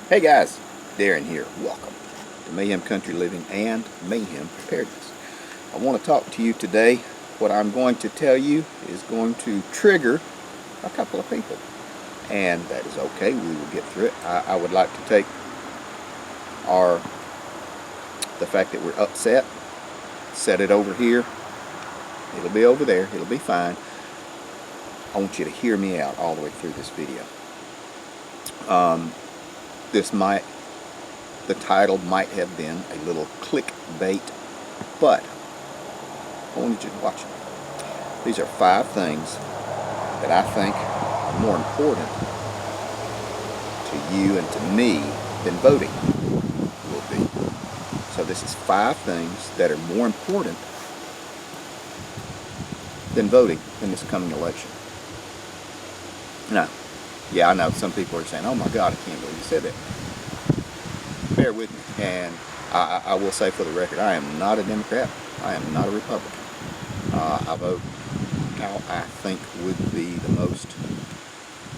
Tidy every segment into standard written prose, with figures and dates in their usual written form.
Hey guys, Darren here. Welcome to Mayhem Country Living and Mayhem Preparedness. I want to talk to you today. What I'm going to tell you is going to trigger a couple of people, and that is okay. We will get through it. I would like to take the fact that we're upset, set it over here. It'll be over there. It'll be fine. I want you to hear me out all the way through this video. The title might have been a little clickbait, but I wanted you to watch it. These are 5 things that I think are more important to you and to me than voting will be. So this is 5 things that are more important than voting in this coming election. Now, yeah, I know some people are saying, oh my God, I can't believe you said that. Bear with me. And I will say for the record, I am not a Democrat. I am not a Republican. I vote how I think would be the most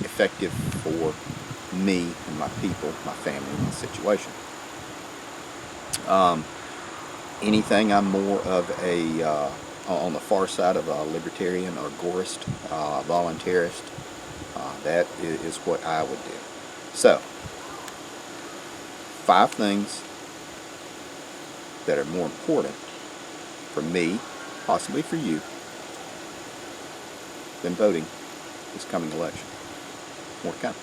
effective for me and my people, my family, my situation. Anything I'm more of a, on the far side of a libertarian or agorist, voluntarist. That is what I would do. So, 5 things that are more important for me, possibly for you, than voting this coming election. More to come.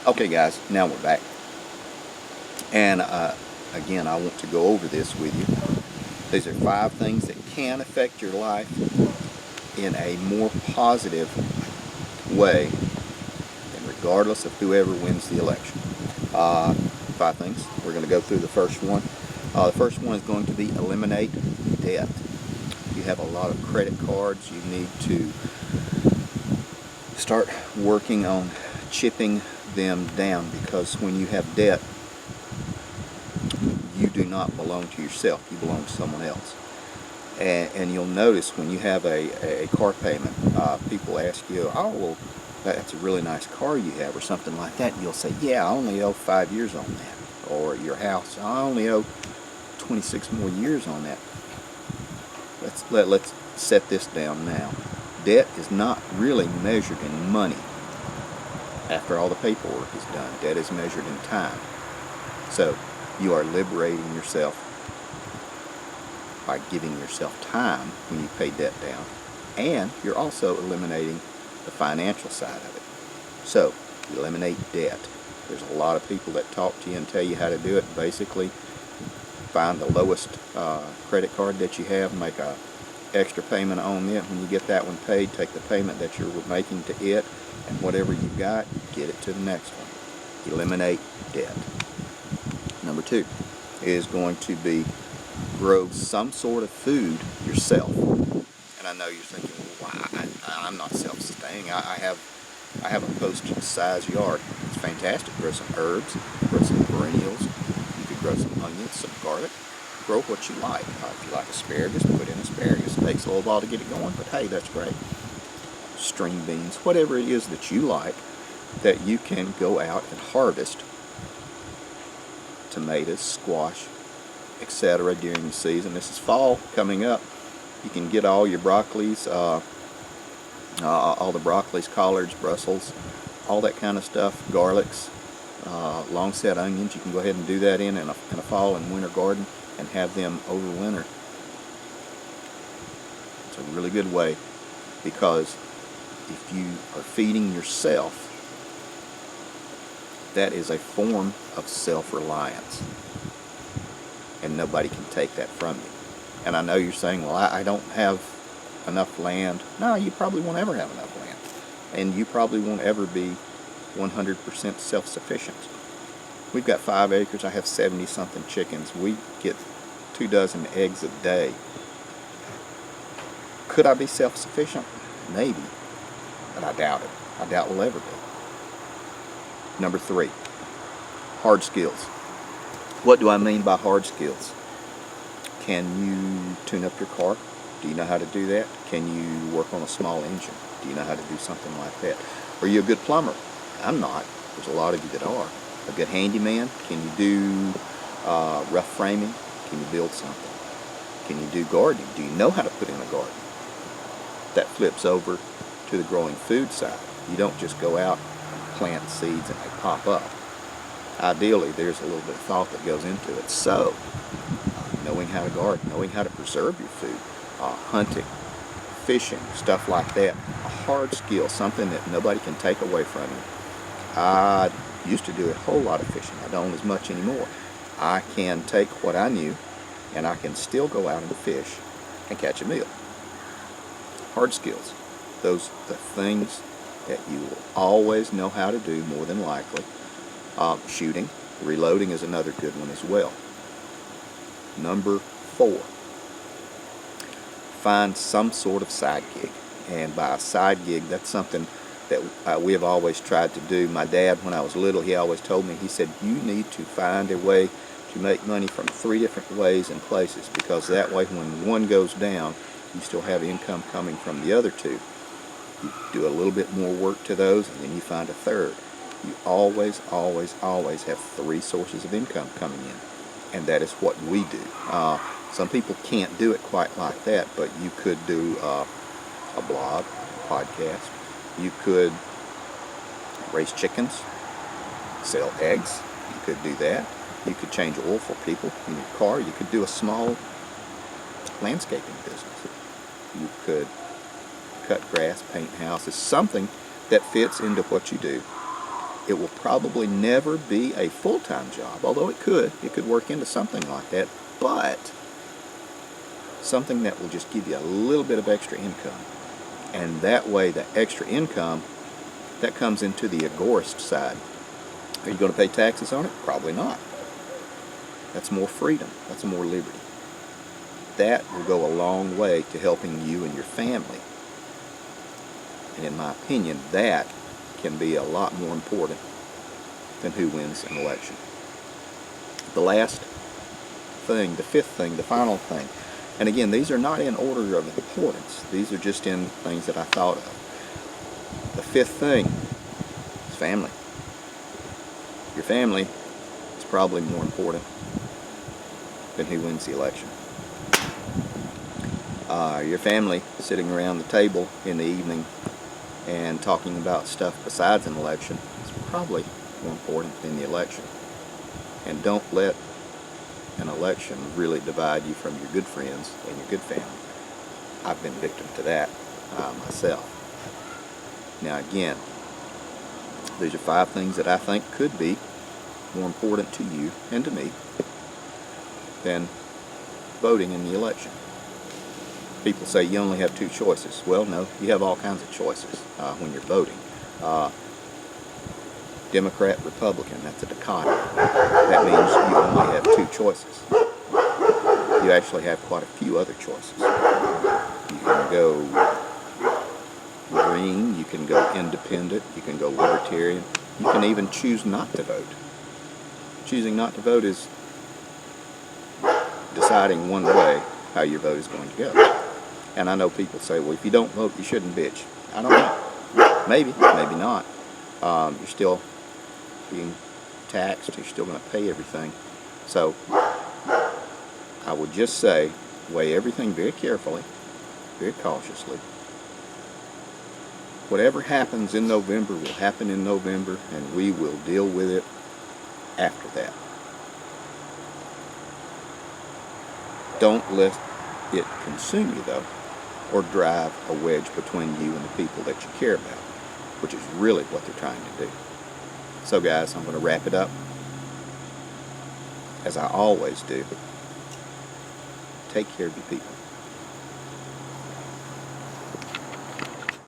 Okay guys, now we're back. And again, I want to go over this with you. These are 5 things that can affect your life in a more positive way, and regardless of whoever wins the election. 5 things. We're going to go through the first one. The first one is going to be eliminate debt. You have a lot of credit cards. You need to start working on chipping them down, because when you have debt, you do not belong to yourself. You belong to someone else. And you'll notice when you have a car payment, people ask you, oh, well, that's a really nice car you have, or something like that. And you'll say, yeah, I only owe 5 years on that. Or your house, I only owe 26 more years on that. Let's set this down now. Debt is not really measured in money after all the paperwork is done. Debt is measured in time. So you are liberating yourself by giving yourself time when you pay debt down, and you're also eliminating the financial side of it. So, eliminate debt. There's a lot of people that talk to you and tell you how to do it. Basically, find the lowest credit card that you have, make a extra payment on it. When you get that one paid, take the payment that you're making to it, and whatever you've got, get it to the next one. Eliminate debt. Number 2 is going to be grow some sort of food yourself. And I know you're thinking, well, why? I'm not self-sustaining. I have a post-size yard. It's fantastic. Grow some herbs, grow some perennials. You could grow some onions, some garlic. Grow what you like. If you like asparagus, put in asparagus. It takes a little while to get it going, but hey, that's great. String beans, whatever it is that you like, that you can go out and harvest. Tomatoes, squash, etc. during the season. This is fall coming up. You can get all your broccolis, all the broccolis, collards, Brussels, all that kind of stuff, garlics, long set onions. You can go ahead and do that in a fall and winter garden and have them over winter. It's a really good way, because if you are feeding yourself, that is a form of self-reliance, and nobody can take that from you. And I know you're saying, well, I don't have enough land. No, you probably won't ever have enough land, and you probably won't ever be 100% self-sufficient. We've got 5 acres. I have 70-something chickens. We get 2 dozen eggs a day. Could I be self-sufficient? Maybe, but I doubt it. I doubt we'll ever be. Number 3, hard skills. What do I mean by hard skills? Can you tune up your car? Do you know how to do that? Can you work on a small engine? Do you know how to do something like that? Are you a good plumber? I'm not. There's a lot of you that are. A good handyman? Can you do rough framing? Can you build something? Can you do gardening? Do you know how to put in a garden? That flips over to the growing food side. You don't just go out and plant seeds and they pop up. Ideally, there's a little bit of thought that goes into it. So, knowing how to garden, knowing how to preserve your food, hunting, fishing, stuff like that. A hard skill, something that nobody can take away from you. I used to do a whole lot of fishing. I don't as much anymore. I can take what I knew and I can still go out and fish and catch a meal. Hard skills. Those are the things that you will always know how to do, more than likely. Shooting. Reloading is another good one as well. Number 4. Find some sort of side gig. And by a side gig, that's something that we have always tried to do. My dad, when I was little, he always told me, he said, you need to find a way to make money from 3 different ways and places, because that way when one goes down, you still have income coming from the other 2. You do a little bit more work to those, and then you find a third. You always, always, always have 3 sources of income coming in, and that is what we do. Some people can't do it quite like that, but you could do a blog, a podcast. You could raise chickens, sell eggs. You could do that. You could change oil for people in your car. You could do a small landscaping business. You could cut grass, paint houses, something that fits into what you do. It will probably never be a full-time job, although it could work into something like that, but something that will just give you a little bit of extra income. And that way, the extra income, that comes into the agorist side. Are you going to pay taxes on it? Probably not. That's more freedom. That's more liberty. That will go a long way to helping you and your family. And in my opinion, that can be a lot more important than who wins an election. The last thing, the 5th thing, the final thing, and again, these are not in order of importance. These are just in things that I thought of. The 5th thing is family. Your family is probably more important than who wins the election. Your family sitting around the table in the evening and talking about stuff besides an election is probably more important than the election. And don't let an election really divide you from your good friends and your good family. I've been victim to that myself. Now again, these are 5 things that I think could be more important to you and to me than voting in the election. People say you only have 2 choices. Well, no, you have all kinds of choices when you're voting. Democrat, Republican, that's a dichotomy. That means you only have 2 choices. You actually have quite a few other choices. You can go green, you can go independent, you can go libertarian, you can even choose not to vote. Choosing not to vote is deciding one way how your vote is going to go. And I know people say, well, if you don't vote, you shouldn't bitch. I don't know. Maybe, maybe not. You're still being taxed. You're still going to pay everything. So I would just say, weigh everything very carefully, very cautiously. Whatever happens in November will happen in November, and we will deal with it after that. Don't let it consume you, though, or drive a wedge between you and the people that you care about, which is really what they're trying to do. So guys, I'm going to wrap it up as I always do. Take care of your people.